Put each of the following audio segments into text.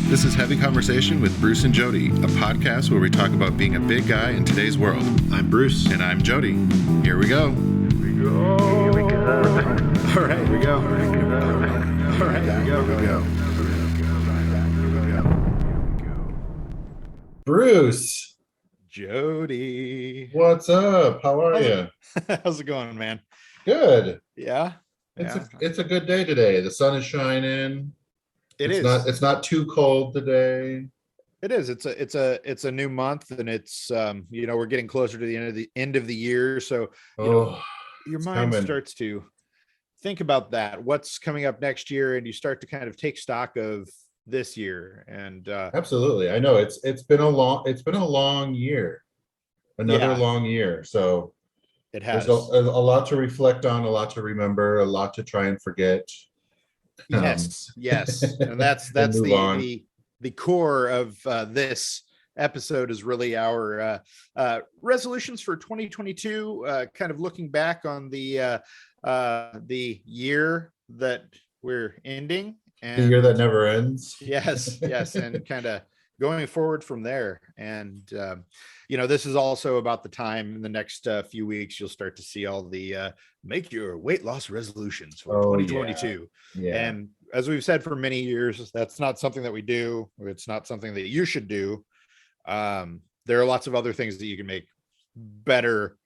This is Heavy Conversation with Bruce and Jody, a podcast where we talk about being a big guy in today's world. I'm Bruce. And I'm Jody. Here we go. Here we go. All right, here we go. All right, here we go. Here we go. Bruce. Jody. What's up? How are you? How's it going, man? Good. Yeah. It's a good day today. The sun is shining. It's not too cold today. It is. It's a new month, and it's we're getting closer to the end of the year, so your mind starts to think about that, what's coming up next year, and you start to kind of take stock of this year. And absolutely, I know it's been a long year, long year. So it has there's a lot to reflect on, a lot to remember, a lot to try and forget. Yes, and that's the core of this episode is really our resolutions for 2022. Kind of looking back on the year that we're ending, and the year that never ends. Yes, and kind of going forward from there. And this is also about the time in the next few weeks you'll start to see all the make your weight loss resolutions for 2022. Yeah. And as we've said for many years, that's not something that we do. It's not something that you should do. There are lots of other things that you can make better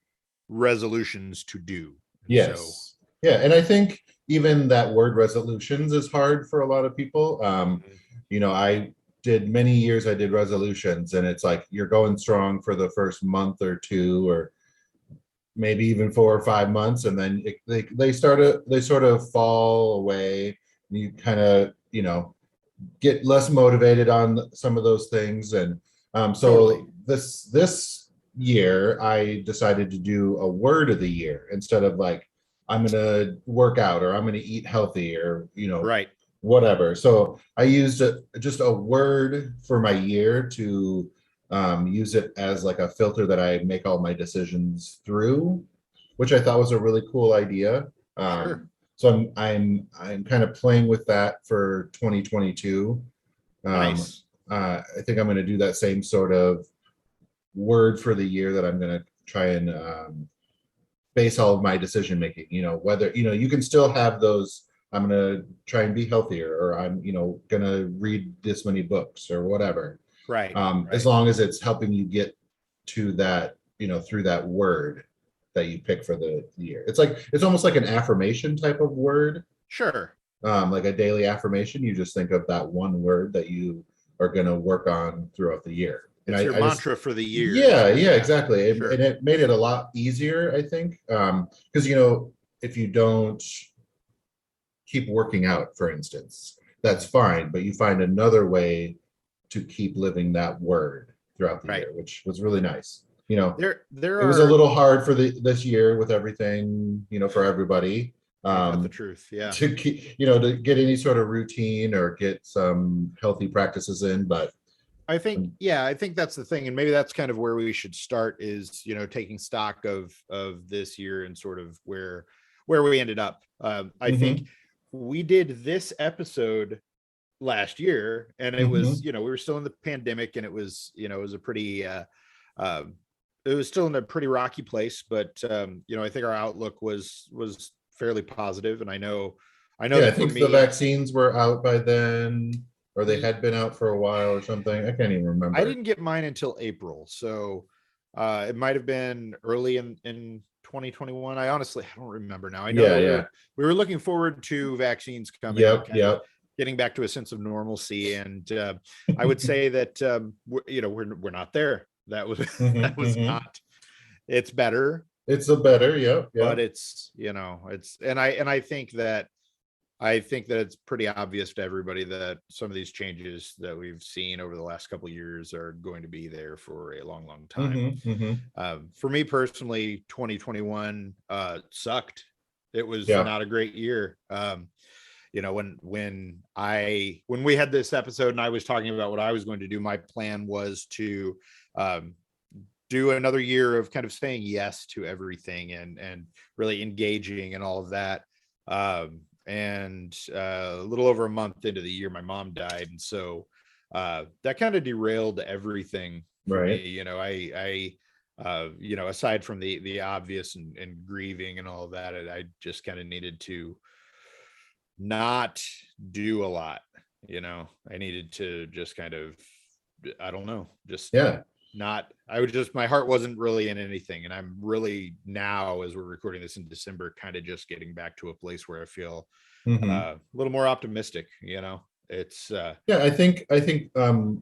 resolutions to do. Yes. So, yeah. And I think even that word resolutions is hard for a lot of people. I did many years, I did resolutions, and it's like you're going strong for the first month or two, or maybe even 4 or 5 months, and then they sort of fall away, and you kind of get less motivated on some of those things. And so this year I decided to do a word of the year instead of like I'm gonna work out or I'm gonna eat healthy or right, whatever. So I used just a word for my year to use it as like a filter that I make all my decisions through, which I thought was a really cool idea. Sure. So I'm kind of playing with that for 2022. Nice. I think I'm going to do that same sort of word for the year that I'm going to try and base all of my decision making. Whether you can still have those. I'm going to try and be healthier, or I'm, going to read this many books or whatever. Right. As long as it's helping you get to that, through that word that you pick for the year. It's almost like an affirmation type of word. Sure. Like a daily affirmation. You just think of that one word that you are going to work on throughout the year. It's your mantra for the year. Yeah, exactly. Sure. And it made it a lot easier, I think. Because, if you don't keep working out, for instance, that's fine, but you find another way to keep living that word throughout the year, which was really nice. It was a little hard for this year with everything, for everybody. The truth, yeah. To keep, to get any sort of routine or get some healthy practices in, but I think that's the thing, and maybe that's kind of where we should start is taking stock of this year and sort of where we ended up. I think we did this episode last year, and it was we were still in the pandemic, and it was it was a pretty it was still in a pretty rocky place, but I think our outlook was fairly positive. And I know that I think the vaccines were out by then, or they had been out for a while or something. I can't even remember. I didn't get mine until April, so it might have been early in 2021. I don't remember now. I know we were looking forward to vaccines coming. Getting back to a sense of normalcy, and I would say that we're not there. That was not. It's better. It's a better, but it's and I think that it's pretty obvious to everybody that some of these changes that we've seen over the last couple of years are going to be there for a long, long time. For me personally, 2021 sucked. It was not a great year. When we had this episode and I was talking about what I was going to do, my plan was to do another year of kind of saying yes to everything and really engaging and all of that. And a little over a month into the year, my mom died. And so that kind of derailed everything for Right. me. Aside from the obvious and grieving and all of that, I just kind of needed to not do a lot. I needed to just kind of, I don't know, just Yeah. not, I would just, my heart wasn't really in anything. And I'm really now, as we're recording this in December, kind of just getting back to a place where I feel Hmm. a little more optimistic. It's Yeah, I think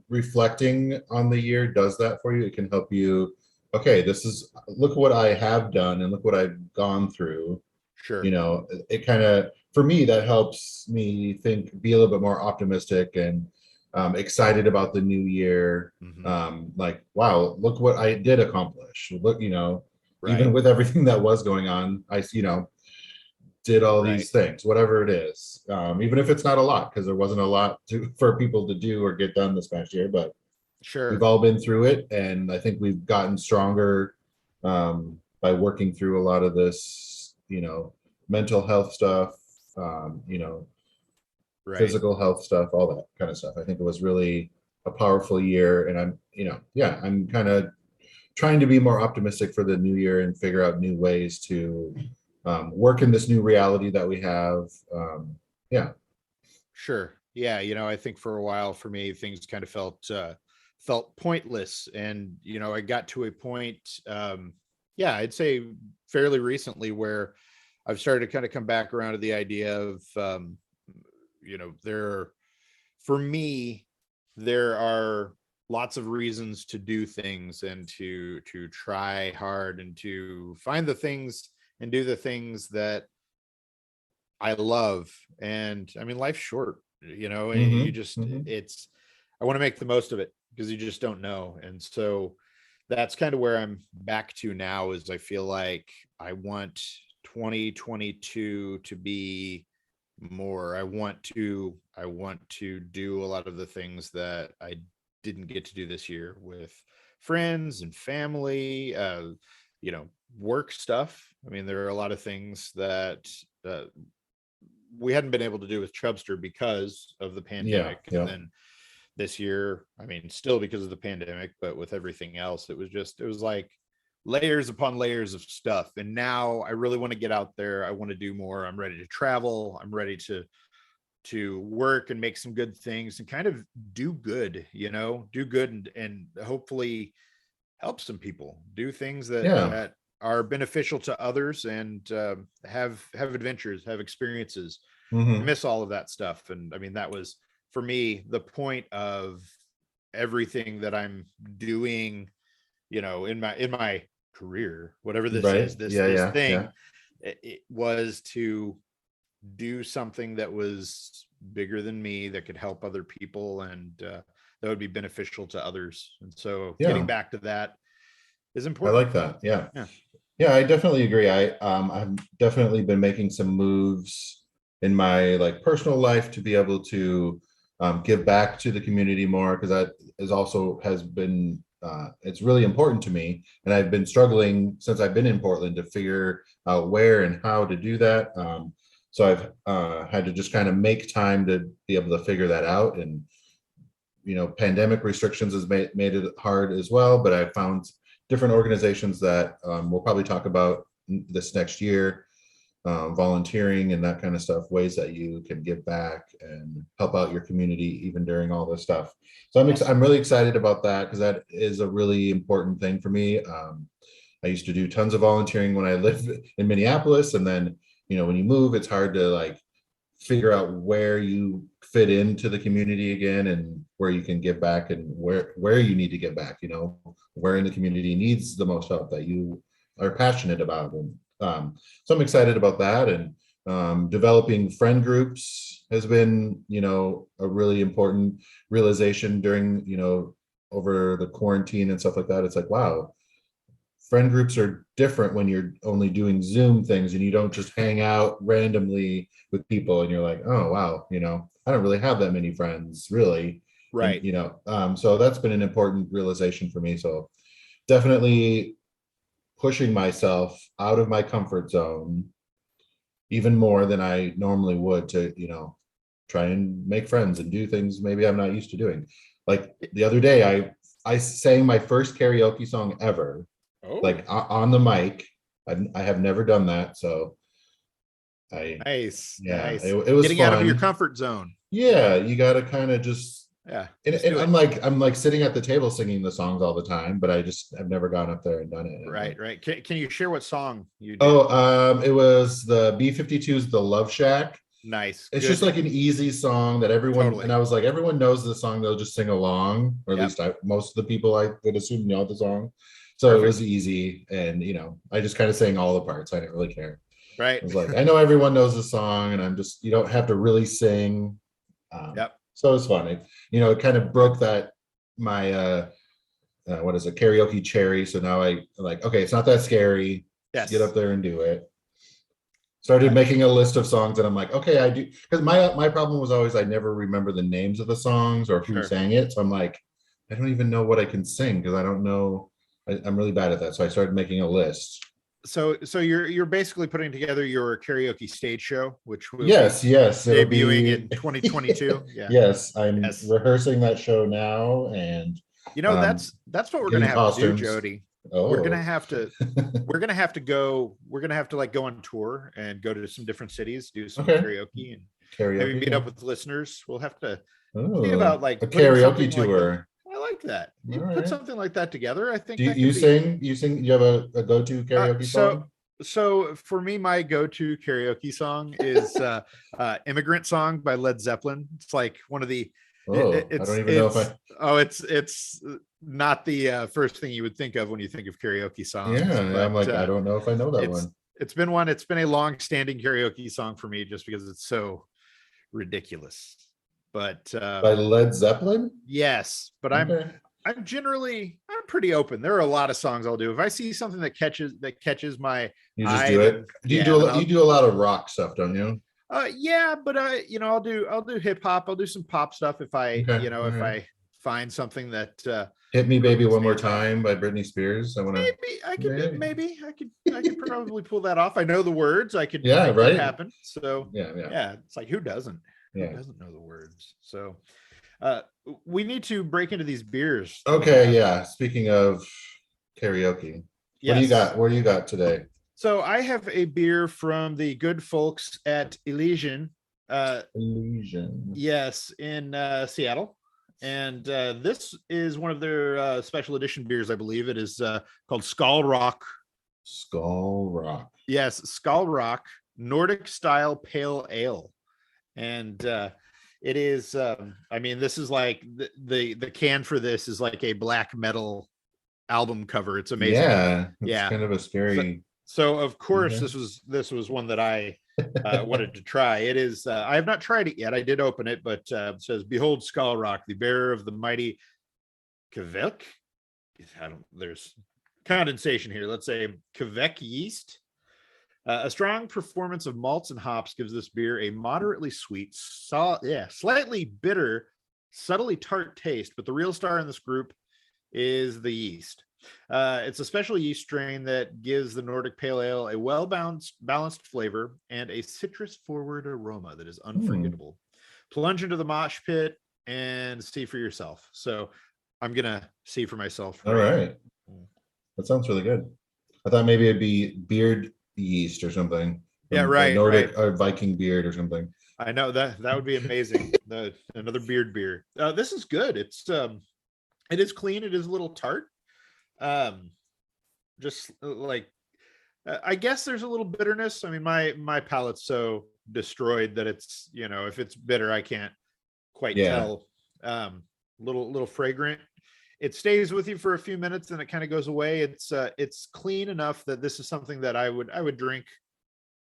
reflecting on the year does that for you. It can help you, okay, this is, look what I have done and look what I've gone through. sure. It kind of, for me, that helps me think, be a little bit more optimistic and excited about the new year. Hmm. Like, wow, look what I did accomplish. Look, even Right. with everything that was going on, I did all Right. these things, whatever it is, even if it's not a lot, because there wasn't a lot for people to do or get done this past year, but we've Sure. all been through it. And I think we've gotten stronger by working through a lot of this, mental health stuff, Right. physical health stuff, all that kind of stuff. I think it was really a powerful year. And yeah, I'm kind of trying to be more optimistic for the new year and figure out new ways to work in this new reality that we have. Yeah. Sure. Yeah. I think for a while for me, things kind of felt pointless. And, I got to a point, yeah, I'd say fairly recently where I've started to kind of come back around to the idea of, there, for me, there are lots of reasons to do things and to try hard and to find the things and do the things that I love. And I mean, life's short, and you Hmm. just, Hmm. I want to make the most of it because you just don't know. And so that's kind of where I'm back to now is I feel like I want 2022 to be more. I want to do a lot of the things that I didn't get to do this year with friends and family, you know, work stuff. I mean, there are a lot of things that uh, we hadn't been able to do with Chubster because of the Yeah. pandemic. And Yeah. then this year, I mean, still because of the pandemic, but with everything else, it was like layers upon layers of stuff. And now I really want to get out there. I want to do more. I'm ready to travel. I'm ready to work and make some good things and kind of do good, do good and hopefully help some people, do things Yeah. that are beneficial to others and have adventures, have experiences. I Hmm. miss all of that stuff. And I mean, that was for me the point of everything that I'm doing, in my career, whatever this is, Right. this Yeah. this Yeah. Yeah. thing, it was to do something that was bigger than me that could help other people and that would be beneficial to others. And so getting Yeah. back to that is I important. like that. Yeah. Yeah. Yeah, I definitely agree. I've definitely been making some moves in my like personal life to be able to give back to the community more, because that is also has been it's really important to me, and I've been struggling since I've been in Portland to figure out where and how to do that. So I've had to just kind of make time to be able to figure that out, and pandemic restrictions has made it hard as well, but I found different organizations that we'll probably talk about this next year, volunteering and that kind of stuff, ways that you can give back and help out your community even during all this stuff. So I'm Awesome. really excited about that, because that is a really important thing for me. I used to do tons of volunteering when I lived in Minneapolis, and then when you move, it's hard to like figure out where you fit into the community again, and where you can give back, and where you need to give back, where in the community needs the most help that you are passionate about. And so I'm excited about that. And developing friend groups has been a really important realization during over the quarantine and stuff like that. It's like, wow, friend groups are different when you're only doing Zoom things and you don't just hang out randomly with people, and you're like, oh wow, I don't really have that many friends really. And Right. so that's been an important realization for me. So definitely pushing myself out of my comfort zone even more than I normally would, to try and make friends and do things maybe I'm not used to doing. Like the other day, I sang my first karaoke song ever, like Oh, on the mic. I have never done that, so nice, yeah, nice. it was Getting out of your fun. comfort zone. Yeah, you got to kind of just, Yeah, and, just do and it. I'm like sitting at the table singing the songs all the time, but I've never gone up there and done it. Right, right. Can you share what song you did? Oh, it was the B-52's The Love Shack. Nice, It's just good, like an easy song that everyone, and totally. I was like, everyone knows the song, they'll just sing along, or at Yep, least most of the people I would assume know the song. So it was perfect. easy, and I just kind of sang all the parts. I didn't really care. Right. I was like, I know everyone knows the song, and you don't have to really sing. Yep. So it was fun. It kind of broke that my what is it, karaoke cherry. So now I like, okay, it's not that scary. Just get up Yes. there and do it. Started making a list of songs, and I'm like, okay, I do, because my problem was always I never remember the names of the songs or who Sure. sang it. So I'm like, I don't even know what I can sing because I don't know. I'm really bad at that. So I started making a list. So you're basically putting together your karaoke stage show, which will be Yes, it'll debuting be. in 2022. Yeah. Yes, I'm Yes. rehearsing that show now and um, That's what we're gonna getting have to do, costumes. Jody. We're gonna Oh, have to we're gonna have to go. We're gonna have to like go on tour and go to some different cities, do some okay. karaoke, and maybe Karaoke, meet yeah. up with listeners. We'll have to see Oh, about a like putting karaoke something like that. tour. I like that. All You put right. something like that together. I think Do you, that could be you sing, you have a go-to uh, karaoke so song? so for me, my go-to karaoke song is "Immigrant Song" by Led Zeppelin. It's like one of the Oh, I don't even know if I, it's not the first thing you would think of when you think of karaoke songs, yeah, I'm but like, I don't know if I know that it's one. it's been one. It's been a long-standing karaoke song for me, just because it's so ridiculous. But By Led Zeppelin? yes, but Okay. I'm pretty open. There are a lot of songs I'll do. If I see something that catches my You just eye, do it. then yeah, then You I'll do a lot of rock stuff, don't you? yeah, but I'll do hip hop. I'll do some pop stuff Okay. All if right. I find something that Hit Me really Baby One More stands out. Time by Britney Spears. I want to, Maybe I could probably pull that off. I know the words. I could yeah, make that right. happen. So Yeah, yeah, yeah, it's like who doesn't? Who yeah. doesn't know the words? So uh we need to break into these beers that we Okay, have. yeah. Speaking of karaoke, what do you Yes. got? What do you got today? So I have a beer from the good folks at Elysian. Illusion. Yes, in Seattle. And this is one of their special edition beers, I believe. It is called Skalrok. Skalrok. Yes, Skalrok Nordic style pale ale. And it is I mean, this is like the can for this is like a black metal album cover. It's amazing. Yeah, it's Yeah. kind of a So, scary. so of course Okay. this was one that I wanted to try. It is I have not tried it yet. I did open it, but it says, "Behold, Skalrok, the bearer of the mighty Kvek." There's condensation here. Let's say Kvek yeast. A strong performance of malts and hops gives this beer a moderately sweet, slightly bitter, subtly tart taste. But the real star in this group is the yeast. It's a special yeast strain that gives the Nordic Pale Ale a balanced flavor and a citrus forward aroma that is unforgettable. Plunge into the mosh pit and see for yourself. So I'm gonna see for myself All right right. That sounds really good. I thought maybe it'd be beard yeast or something. Yeah, A right, right. Nordic or Viking beard or something. I know that would be amazing. Another beard beer. This is good. It is clean. It is a little tart. Um, just like I guess there's a little bitterness. I mean, my palate's so destroyed that it's if it's bitter, I can't quite Yeah. tell. Little fragrant. It stays with you for a few minutes and it kind of goes away. It's clean enough that this is something that I would drink.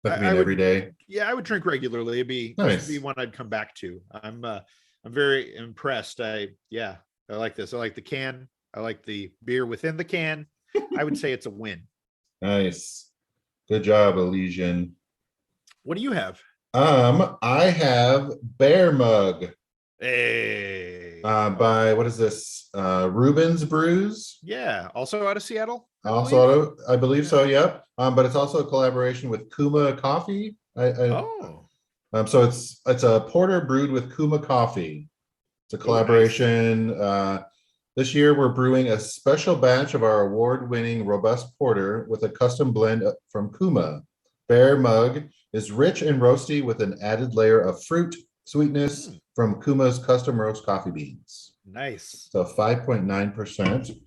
That could be I an would everyday. yeah, I would drink regularly. This would be Nice. one I'd come back to. I'm very impressed. I like this. I like the can. I like the beer within the can. I would say it's a win. Nice. Good job, Elysian. What do you have? I have Bear Mug Hey. by what is this? Reuben's Brews. Yeah. Also out of Seattle, I believe. Also, I believe Yeah. so. Yep. But it's also a collaboration with Kuma Coffee. Oh. So it's a porter brewed with Kuma coffee. It's a Oh, nice. collaboration. This year, we're brewing a special batch of our award-winning robust porter with a custom blend from Kuma. Bear Mug is rich and roasty with an added layer of fruit sweetness from Kuma's custom roast coffee beans. Nice. So 5.9%.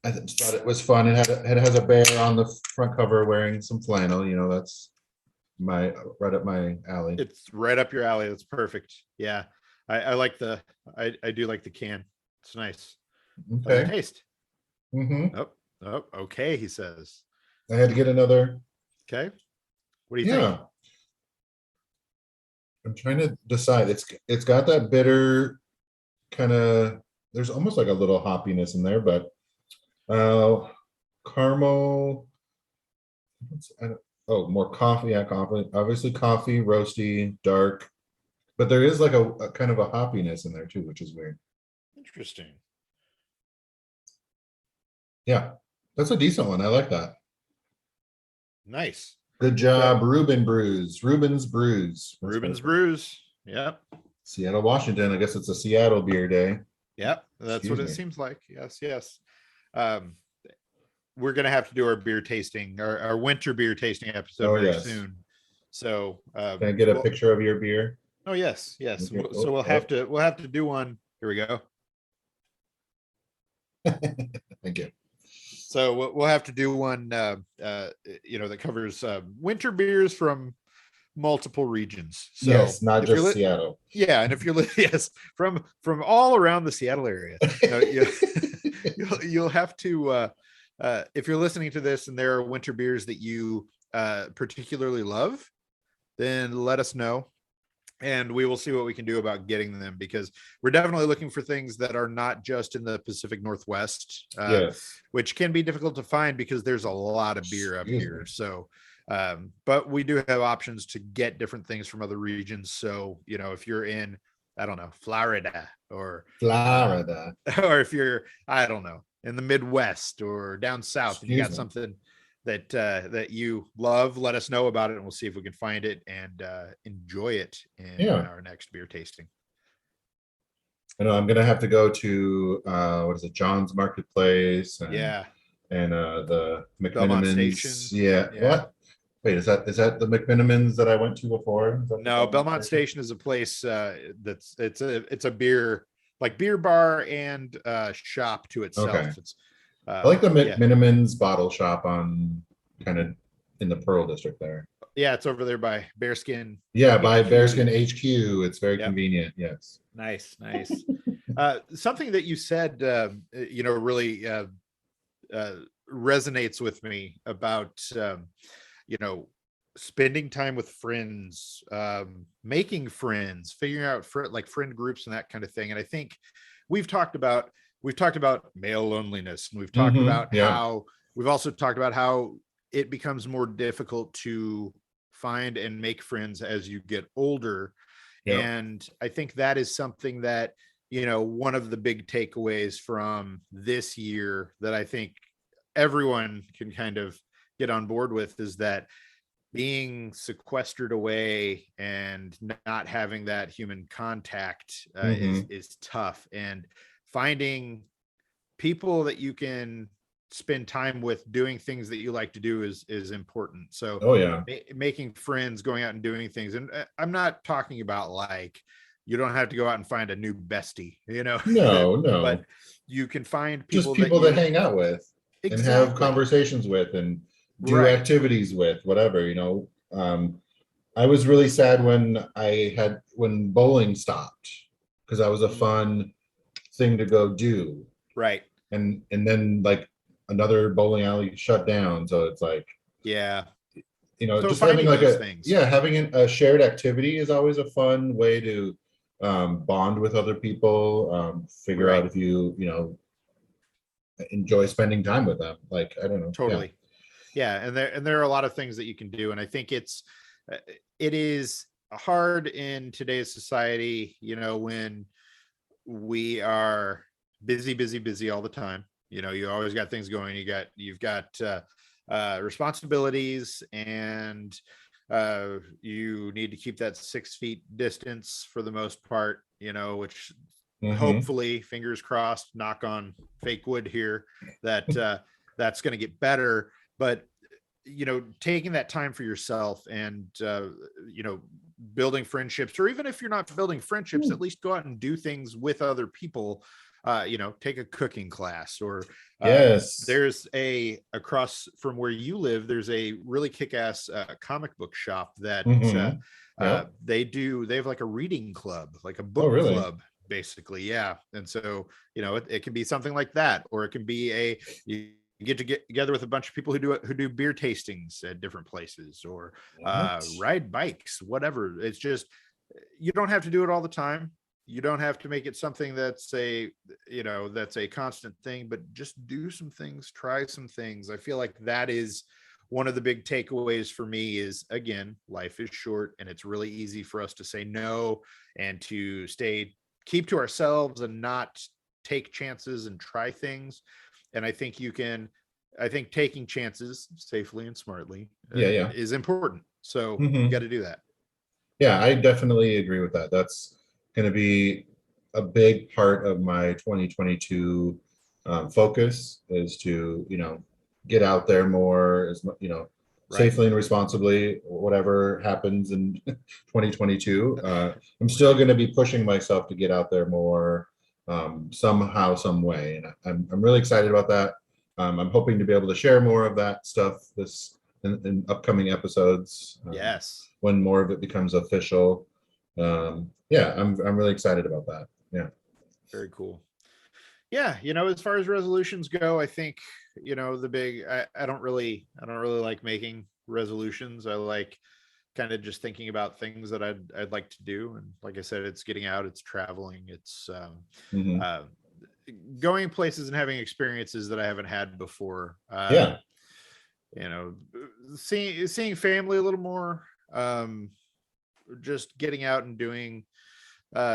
I thought it was fun. It has a bear on the front cover wearing some flannel. That's right up my alley. It's right up your alley. That's perfect. Yeah. I like I do like the can. It's nice. How's it Okay. taste? Mm-hmm. Oh, okay, he says. I had to get another. Okay. What do you Yeah. think? I'm trying to decide. It's got that bitter kind of. There's almost like a little hoppiness in there, but caramel. More coffee. Yeah, coffee. Obviously, coffee, roasty, dark, but there is like a kind of a hoppiness in there too, which is weird. Interesting. Yeah, that's a decent one. I like that. Nice. Good job, So Reuben Brews. Reuben's Brews. That's Reuben's perfect. Brews. Yep. Seattle, Washington. I guess it's a Seattle beer day. Yep. That's Excuse what it me. seems like. Yes, yes. Um, we're gonna have to do our beer tasting, our winter beer tasting episode Oh very yes. soon. So Can I get a picture of your beer? oh yes, yes. Okay. So we'll have to do one. Here we go. Thank you. So we'll have to do one, that covers winter beers from multiple regions. So Yes, not if you're just Seattle. yeah, and if you're yes, from all around the Seattle area, you'll have to if you're listening to this and there are winter beers that you particularly love, then let us know. And we will see what we can do about getting them, because we're definitely looking for things that are not just in the Pacific Northwest, Yes. which can be difficult to find because there's a lot of beer up Excuse here. me. So, but we do have options to get different things from other regions. So, if you're in, I don't know, Florida Florida. or if you're, I don't know, in the Midwest or down south, and you Excuse got me. something that you love, let us know about it, and we'll see if we can find it and enjoy it in Yeah. our next beer tasting. I know I'm gonna have to go to what is it, John's Marketplace Yeah, and the Belmont Station. McMinimans. Yeah. Yeah. What? Wait, is that the McMinimans that I went to before? Is that the No, Belmont Station is a place that's it's a beer, like beer bar and shop to Okay. itself. It's I like the yeah, McMinimans bottle shop on kind of in the Pearl District there. yeah, it's over there by Bearskin Yeah, by HQ. Bearskin HQ. It's very Yep. convenient. Yes. Nice. Something that you said, really resonates with me about, spending time with friends, making friends, figuring out like friend groups and that kind of thing. And I think we've talked about male loneliness, and Yeah. we've also talked about how it becomes more difficult to find and make friends as you get older. Yeah. And I think that is something that, one of the big takeaways from this year that I think everyone can kind of get on board with is that being sequestered away and not having that human contact is tough, and finding people that you can spend time with doing things that you like to do is important. So Oh yeah. making friends, going out and doing things, and I'm not talking about like you don't have to go out and find a new bestie, No. but you can find Just people that people that you hang out with and have exactly conversations with and do right. activities with, whatever. I was really sad when bowling stopped because that was a fun thing to go do. Right. And then like another bowling alley shut down. So it's like, Yeah. So just having finding like those things. having a shared activity is always a fun way to bond with other people, figure out Right. if you enjoy spending time with them. Like, I don't know. Totally. Yeah. And there are a lot of things that you can do. And I think it is hard in today's society, when we are busy all the time. You always got things going. You've got responsibilities, and you need to keep that 6 feet distance for the most part. which Mhm. hopefully, fingers crossed, knock on fake wood here, that that's going to get better. But taking that time for yourself and building friendships, or even if you're not building friendships, at least go out and do things with other people. Take a cooking class, or Yes. there's across from where you live, there's a really kick-ass comic book shop that Mhm. Yep. they have like a reading club, like a Oh, book really? club, basically. Yeah. And so it can be something like that, or it can be you get to get together with a bunch of people who do beer tastings at different places, or What? ride bikes, whatever. It's just, you don't have to do it all the time. You don't have to make it something that's a constant thing, but just do some things, try some things. I feel like that is one of the big takeaways for me. Is, again, life is short, and it's really easy for us to say no, and to keep to ourselves and not take chances and try things. And I think taking chances safely and smartly Yeah, yeah. is important. So you got Mhm. to do that. Yeah, I definitely agree with that. That's going to be a big part of my 2022 focus, is to, get out there more, Right. safely and responsibly, whatever happens in 2022. I'm still going to be pushing myself to get out there more, somehow, some way. And I'm really excited about that. I'm hoping to be able to share more of that stuff in upcoming episodes. Yes. When more of it becomes official. Yeah, I'm really excited about that. Yeah. Very cool. Yeah, as far as resolutions go, I think, I don't really like making resolutions. I like kind of just thinking about things that I'd like to do. And like I said, it's getting out, it's traveling, it's Hmm. uh going places and having experiences that I haven't had before. Yeah. You know, seeing family a little more, just getting out and doing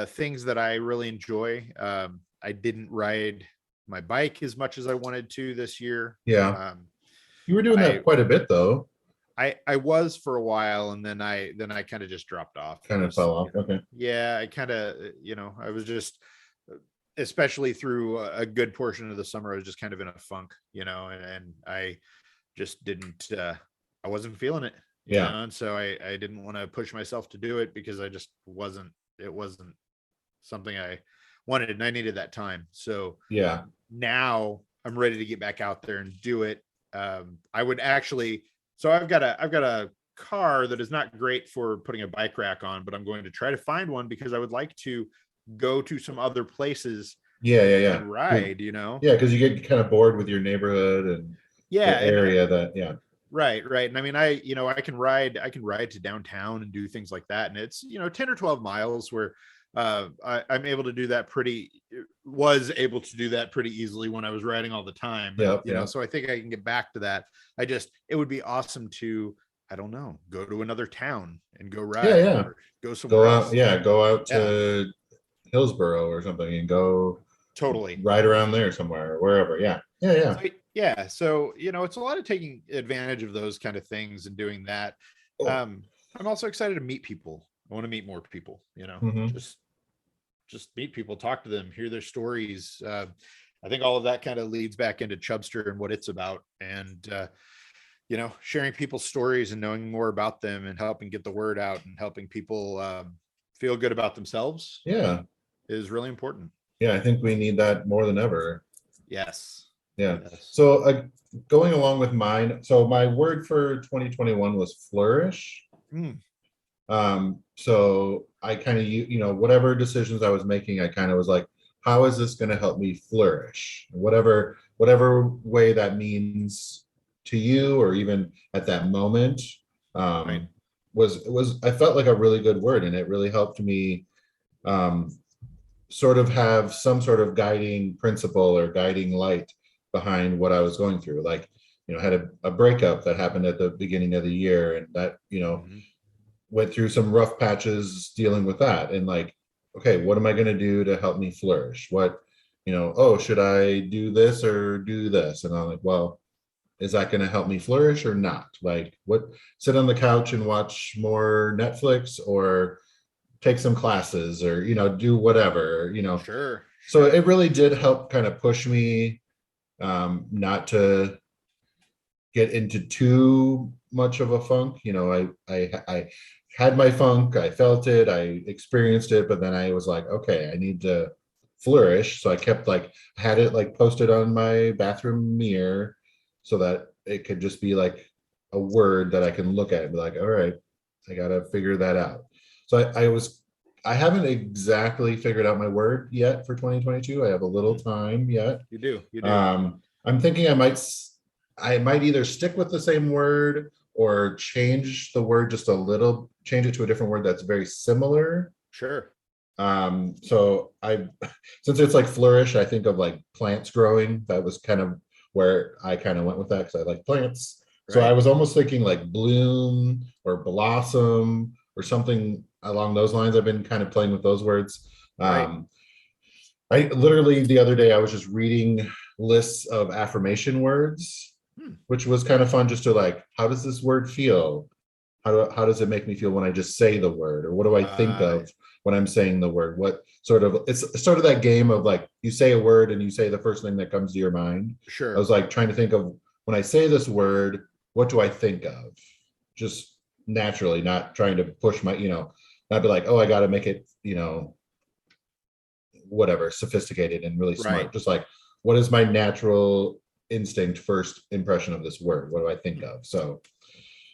things that I really enjoy. I didn't ride my bike as much as I wanted to this year. Yeah. Um, You were doing I that quite a bit though. I was for a while, and then I kind of just dropped off. I Kind of was, fell off. Okay. yeah, I kind of, I was just, especially through a good portion of the summer, I was just kind of in a funk, and I just didn't, I wasn't feeling it, Yeah. and so I didn't want to push myself to do it, because it wasn't something I wanted, and I needed that time. So Yeah. now I'm ready to get back out there and do it. I would actually, so I've got a car that is not great for putting a bike rack on, but I'm going to try to find one, because I would like to go to some other places Yeah. Yeah. Yeah. and 'Cause- ride. Yeah, because you get kind of bored with your neighborhood and Yeah, the and area that, yeah. right. And I mean, I can ride to downtown and do things like that. And it's, 10 or 12 miles, where I'm able to do that was able to do that pretty easily when I was riding all the time. But, Yeah. Yeah. so I think I can get back to that. It would be awesome to, I don't know, go to another town and go Yeah. ride, Yeah. or go somewhere Go out. else. Yeah. Go out Yeah, to Hillsboro or something and go totally. right around there somewhere or wherever. Yeah. Yeah. Yeah. So, yeah. So, it's a lot of taking advantage of those kind of things and doing that. I'm also excited to meet people. I want to meet more people, Hmm. just meet people, talk to them, hear their stories. I think all of that kind of leads back into Chubster and what it's about. And, sharing people's stories and knowing more about them, and helping get the word out, and helping people feel good about themselves Yeah. is really important. Yeah. I think we need that more than ever. Yes. Yeah. Yes. So going along with mine, so my word for 2021 was flourish. Mm, So I kind of, whatever decisions I was making, I kind of was like, how is this going to help me flourish? Whatever way that means to you, or even at that moment, right. um, I felt like a really good word, and it really helped me um, sort of have some sort of guiding principle or guiding light behind what I was going through. Like, had a breakup that happened at the beginning of the year, and that, Mhm. went through some rough patches dealing with that. And like, okay, what am I going to do to help me flourish? Oh, should I do this or do this? And I'm like, well, is that going to help me flourish or not? Like, sit on the couch and watch more Netflix, or take some classes or, do whatever, Sure. So it really did help kind of push me not to get into too much of a funk. I had my funk, I felt it, I experienced it, but then I was like, okay, I need to flourish. So I kept had it posted on my bathroom mirror so that it could just be like a word that I can look at and be like, all right, I gotta figure that out. So I haven't exactly figured out my word yet for 2022. I have a little time yet. You do. I'm thinking I might either stick with the same word or change the word just a little, change it to a different word that's very similar. Sure. So since it's like flourish, I think of like plants growing. That was kind of where I kind of went with that because I like plants. So I was almost thinking like bloom or blossom or something along those lines. I've been kind of playing with those words. I literally the other day I was just reading lists of affirmation words, which was kind of fun just to how does this word feel? How does it make me feel when I just say the word? Or what do I think of when I'm saying the word? It's sort of that game of you say a word and you say the first thing that comes to your mind. Sure. I was trying to think of when I say this word, what do I think of? Just naturally, not trying to push my, not be like, oh, I got to make it, whatever, sophisticated and really smart. Just what is my natural instinct first impression of this word? What do I think of? So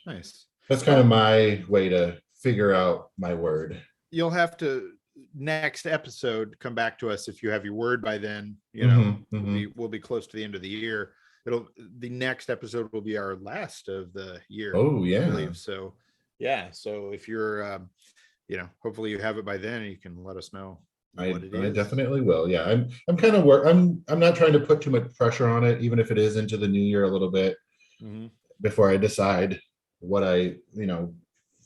nice. That's kind of my way to figure out my word. You'll have to next episode come back to us if you have your word by then. We'll be close to the end of the year. The next episode will be our last of the year. Oh yeah, I believe so. Yeah. So if you're, hopefully you have it by then, and you can let us know. I definitely will. Yeah, I'm kind of I'm not trying to put too much pressure on it, even if it is into the new year a little bit before I decide what I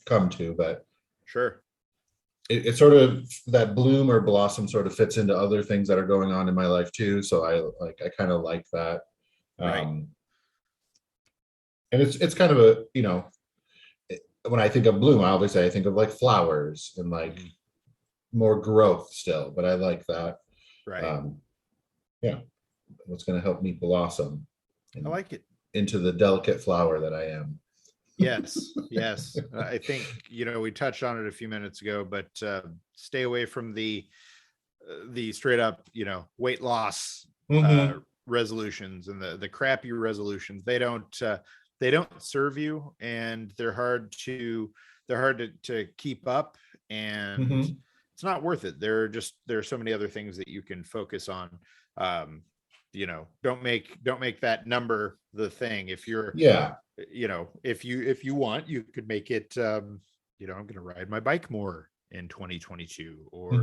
come to. But sure, it sort of that bloom or blossom sort of fits into other things that are going on in my life too. So I kind of like that. And it's kind of a when I think of bloom, obviously I think of flowers and more growth still, but I like that. What's going to help me blossom. I like it. Into the delicate flower that I am. Yes. I think we touched on it a few minutes ago, but stay away from the straight up weight loss resolutions and the crappy resolutions. They don't serve you, and they're hard to keep up, and it's not worth it. There are so many other things that you can focus on. Don't make that number the thing. If you're if you want, you could make it I'm going to ride my bike more in 2022, or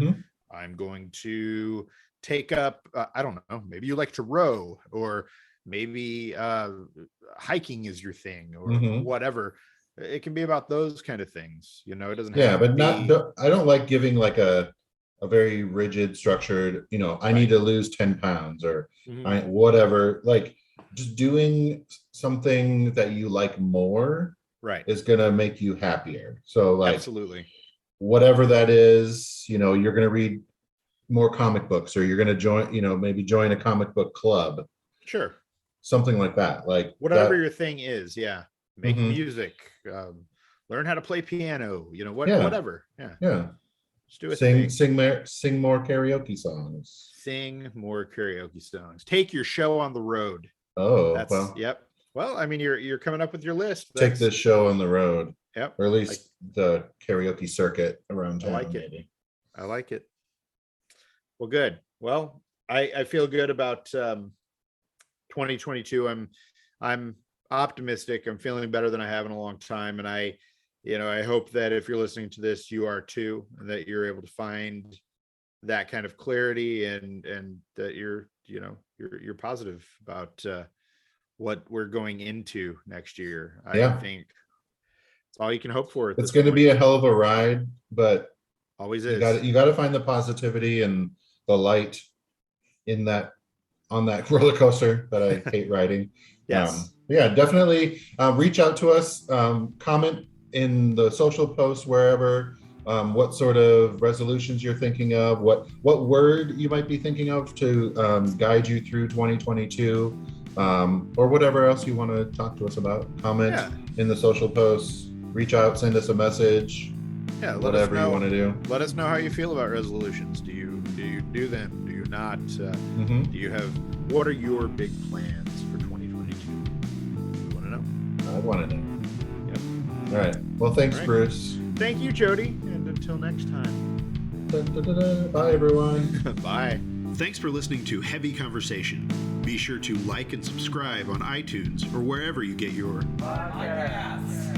I'm going to take up I don't know, maybe you like to row, or maybe hiking is your thing, or whatever. It can be about those kind of things. It doesn't have but I don't like giving a very rigid structured, I need to lose 10 pounds or whatever, just doing something that you like more is going to make you happier. So absolutely, whatever that is, you're going to read more comic books, or you're going to join, maybe join a comic book club. Sure. Something like that. Whatever your thing is. Yeah. Make music, learn how to play piano, whatever. Yeah. Just do it. Sing more karaoke songs. Sing more karaoke songs. Take your show on the road. Oh, yep. Well, I mean, you're coming up with your list. Take this show on the road. Yep. Or at least the karaoke circuit around town. I like it. Well, good. Well, I feel good about 2022. I'm optimistic. I'm feeling better than I have in a long time, and I hope that if you're listening to this, you are too, and that you're able to find that kind of clarity, and that you're positive about what we're going into next year. I think it's all you can hope for. It's going to be a hell of a ride, but always is. You got to find the positivity and the light on that roller coaster that I hate riding. Yes. Definitely reach out to us, comment in the social posts wherever, what sort of resolutions you're thinking of, what word you might be thinking of to guide you through 2022, or whatever else you want to talk to us about. Comment in the social posts, reach out, send us a message. Yeah, whatever you want to do. Let us know how you feel about resolutions. Do you do them? Do you not? Do you have? What are your big plans for 2022? We want to know. I want to know. Yep. All right. Well, thanks, Bruce. Thank you, Jody. And until next time. Bye, everyone. Bye. Thanks for listening to Heavy Conversation. Be sure to like and subscribe on iTunes or wherever you get your podcasts.